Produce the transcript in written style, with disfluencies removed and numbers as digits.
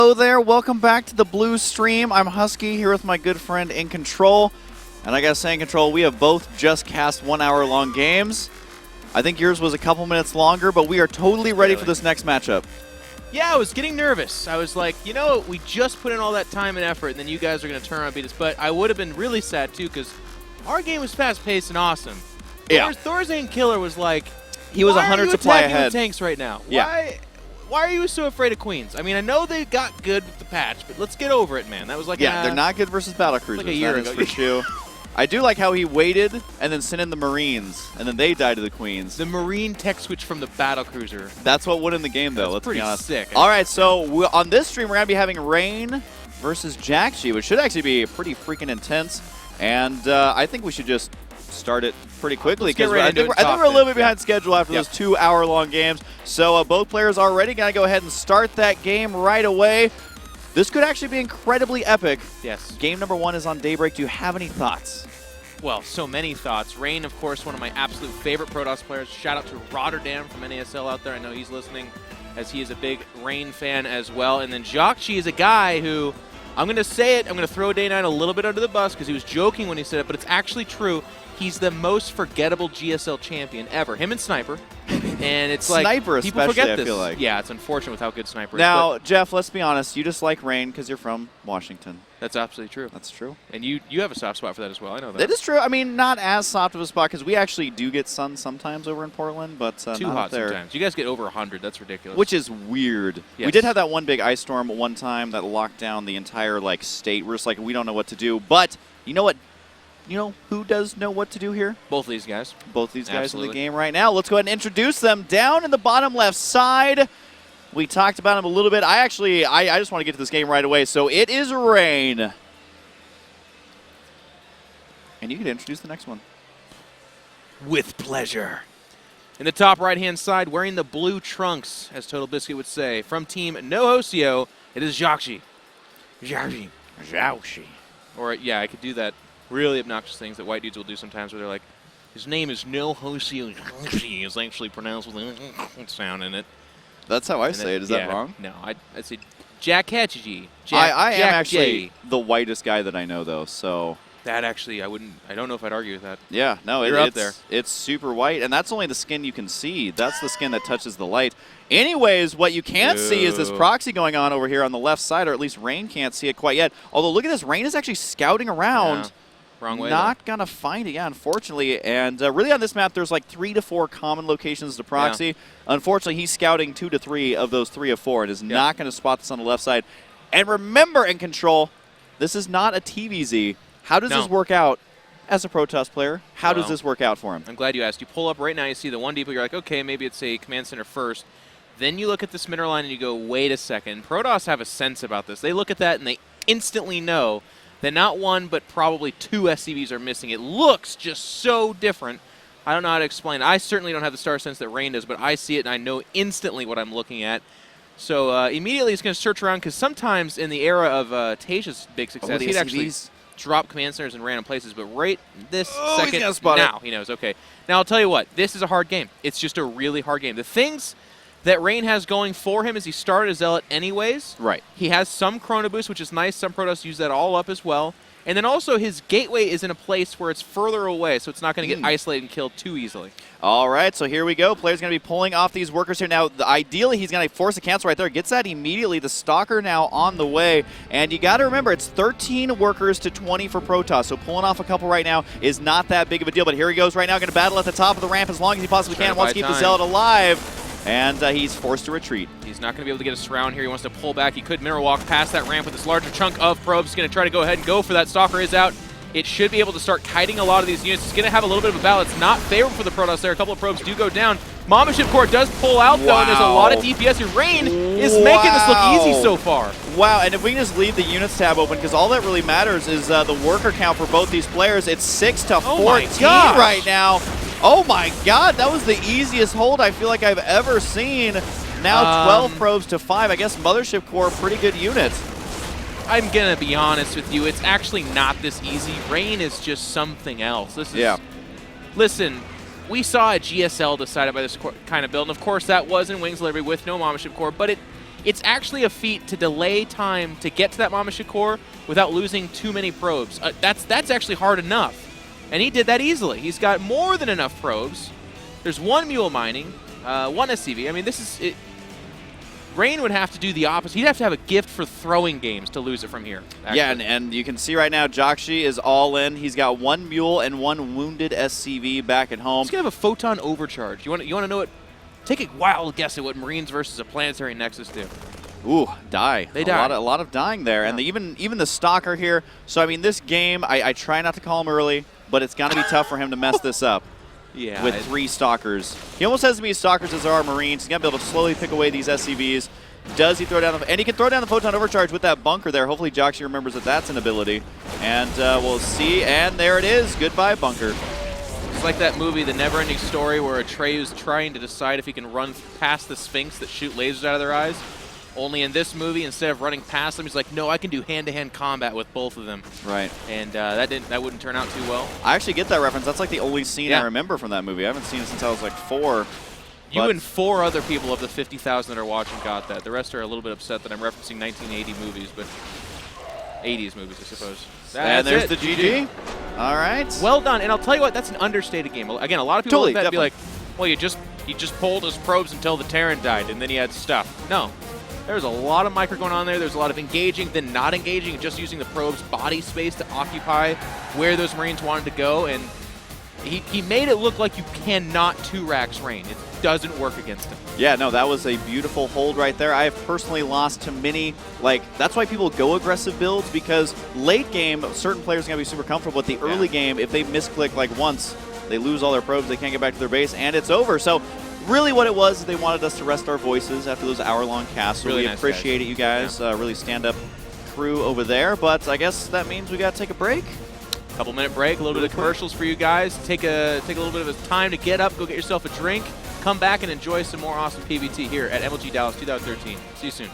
Hello there, welcome back to the Blue Stream. I'm Husky here with my good friend Incontrol. And I gotta say, Incontrol, we have both just cast 1 hour long games. I think yours was a couple minutes longer, but we are totally ready for this next matchup. Yeah, I was getting nervous. I was like, you know, we just put in all that time and effort, and then you guys are going to turn around and beat us. But I would have been really sad, too, because our game was fast-paced and awesome. Yeah. Thorzane Killer was like, he was 100 supply ahead. With tanks right now? Yeah. Why are you so afraid of queens? I mean, I know they got good with the patch, but let's get over it, man. That was like they're not good versus battlecruisers. Like a year ago. For sure. I do like how he waited and then sent in the Marines, and then they died to the Queens. The Marine tech switch from the battlecruiser. That's what won in the game, though. That's let's be honest. Sick. All right, so on this stream, we're going to be having Rain versus Jjakji, which should actually be pretty freaking intense. And I think we should just start it pretty quickly because I think we're a little bit behind schedule after those 2 hour long games. So both players are ready. Going to go ahead and start that game right away. This could actually be incredibly epic. Yes. Game number 1 is on Daybreak. Do you have any thoughts? Well, so many thoughts. Rain, of course, one of my absolute favorite Protoss players. Shout out to Rotterdam from NASL out there. I know he's listening, as he is a big Rain fan as well. And then Jjakji is a guy who, I'm going to say it, I'm going to throw Day9 a little bit under the bus because he was joking when he said it, but it's actually true. He's the most forgettable GSL champion ever. Him and Sniper. And it's like, Sniper people especially, forget this. I feel like. Yeah, it's unfortunate with how good Sniper is. Now, Jeff, let's be honest. You just like Rain because you're from Washington. That's absolutely true. That's true. And you have a soft spot for that as well. I know that. That is true. I mean, not as soft of a spot because we actually do get sun sometimes over in Portland, but too not hot up there. sometimes. You guys get over 100. That's ridiculous. Which is weird. Yes. We did have that one big ice storm one time that locked down the entire state. We're just like, we don't know what to do. But you know what? You know who does know what to do here? Both of these guys. Both these guys Absolutely. in the game right now. Let's go ahead and introduce them. Down in the bottom left side, we talked about him a little bit. I just want to get to this game right away. So it is Rain. And you can introduce the next one. With pleasure. In the top right-hand side, wearing the blue trunks, as Total Biscuit would say, from Team No Hosio, it is Jjakji. Jjakji. Or, yeah, I could do that really obnoxious things that white dudes will do sometimes where they're like, his name is No Hosio. Is actually pronounced with a sound in it. That's how I say it. Is that wrong? No, I'd say Jjakji. I am actually the whitest guy that I know, though, so... That actually, I don't know if I'd argue with that. Yeah, no, You're up there. It's super white, and that's only the skin you can see. That's the skin that touches the light. Anyways, what you can't see is this proxy going on over here on the left side, or at least Rain can't see it quite yet. Although, look at this. Rain is actually scouting around. Yeah. Wrong way. Not going to find it, unfortunately. And really on this map, there's like 3 to 4 common locations to proxy. Yeah. Unfortunately, he's scouting 2 to 3 of those 3 of 4 and is not going to spot this on the left side. And remember, Incontrol, this is not a TVZ. How does this work out as a Protoss player? How does this work out for him? I'm glad you asked. You pull up right now, you see the 1 depot, you're like, okay, maybe it's a command center first. Then you look at the Smitter line and you go, wait a second. Protoss have a sense about this. They look at that and they instantly know that not 1 but probably 2 SCVs are missing. It looks just so different. I don't know how to explain it. I certainly don't have the star sense that Rain does, but I see it and I know instantly what I'm looking at. So immediately he's going to search around because sometimes in the era of Tasha's big success, he'd actually drop command centers in random places, but right this second, now he knows. Okay, now I'll tell you what, this is a hard game. It's just a really hard game. The things that Rain has going for him is he started a Zealot anyways. Right. He has some Chrono Boost, which is nice. Some Protoss use that all up as well. And then also his gateway is in a place where it's further away, so it's not going to get isolated and killed too easily. All right, so here we go. Player's going to be pulling off these workers here. Now, ideally, he's going to force a cancel right there. Gets that immediately. The Stalker now on the way. And you got to remember, it's 13 workers to 20 for Protoss, so pulling off a couple right now is not that big of a deal. But here he goes right now, going to battle at the top of the ramp as long as he possibly can. Wants to keep the Zealot alive. And he's forced to retreat. He's not going to be able to get a surround here. He wants to pull back. He could mineral walk past that ramp with this larger chunk of probes. He's going to try to go ahead and go for that. Stalker is out. It should be able to start kiting a lot of these units. It's going to have a little bit of a battle. It's not favorable for the Protoss there. A couple of probes do go down. Mama Ship Core does pull out, though, and there's a lot of DPS here. Rain is making this look easy so far. Wow, and if we can just leave the units tab open, because all that really matters is the worker count for both these players. It's 6 to 14 right now. Oh my god, that was the easiest hold I feel like I've ever seen. Now 12 probes to 5. I guess Mothership Core, pretty good units. I'm going to be honest with you. It's actually not this easy. Rain is just something else. This is, listen, we saw a GSL decided by this kind of build, and of course that was in Wings Liberty with no Mama Ship Core, but it's actually a feat to delay time to get to that Mamashit core without losing too many probes. That's actually hard enough. And he did that easily. He's got more than enough probes. There's 1 mule mining, 1 SCV. I mean, this is it. Rain would have to do the opposite. He'd have to have a gift for throwing games to lose it from here. Actually. Yeah, and you can see right now Jjakji is all in. He's got 1 mule and 1 wounded SCV back at home. He's going to have a photon overcharge. You want to know what? Take a wild guess at what Marines versus a planetary Nexus do. Ooh, die. They die. A lot of dying there. Yeah. And even the Stalker here. So, I mean, this game, I try not to call him early, but it's going to be tough for him to mess this up. Yeah, with 3 Stalkers. He almost has as many Stalkers as there are Marines. He's going to be able to slowly pick away these SCVs. Does he throw down the... And he can throw down the Photon Overcharge with that bunker there. Hopefully Jjakji remembers that that's an ability. And we'll see. And there it is. Goodbye, bunker. It's like that movie, The Never-Ending Story, where Atreyu's trying to decide if he can run past the Sphinx that shoot lasers out of their eyes. Only in this movie, instead of running past them, he's like, no, I can do hand-to-hand combat with both of them. Right. And that wouldn't turn out too well. I actually get that reference. That's like the only scene Yeah. I remember from that movie. I haven't seen it since I was like 4. You and 4 other people of the 50,000 that are watching got that. The rest are a little bit upset that I'm referencing 1980 movies, but 80s movies, I suppose. And there's the GG. All right. Well done. And I'll tell you what, that's an understated game. Again, a lot of people Totally, look at that and be like, definitely. well, he just pulled his probes until the Terran died, and then he had stuff. No. There's a lot of micro going on there. There's a lot of engaging, then not engaging, and just using the probe's body space to occupy where those Marines wanted to go. And he made it look like you cannot 2-Rax Rain. It doesn't work against him. Yeah, no, that was a beautiful hold right there. I have personally lost to many, that's why people go aggressive builds, because late game, certain players are going to be super comfortable. But the early game, if they misclick like once, they lose all their probes, they can't get back to their base, and it's over. So really what it was is they wanted us to rest our voices after those hour-long casts. So really we nice appreciate guys. it, you guys. Really stand-up crew over there. But I guess that means we got to take a break. Couple-minute break, a little bit of commercials for you guys. Take a little bit of a time to get up, go get yourself a drink, come back and enjoy some more awesome PvT here at MLG Dallas 2013. See you soon.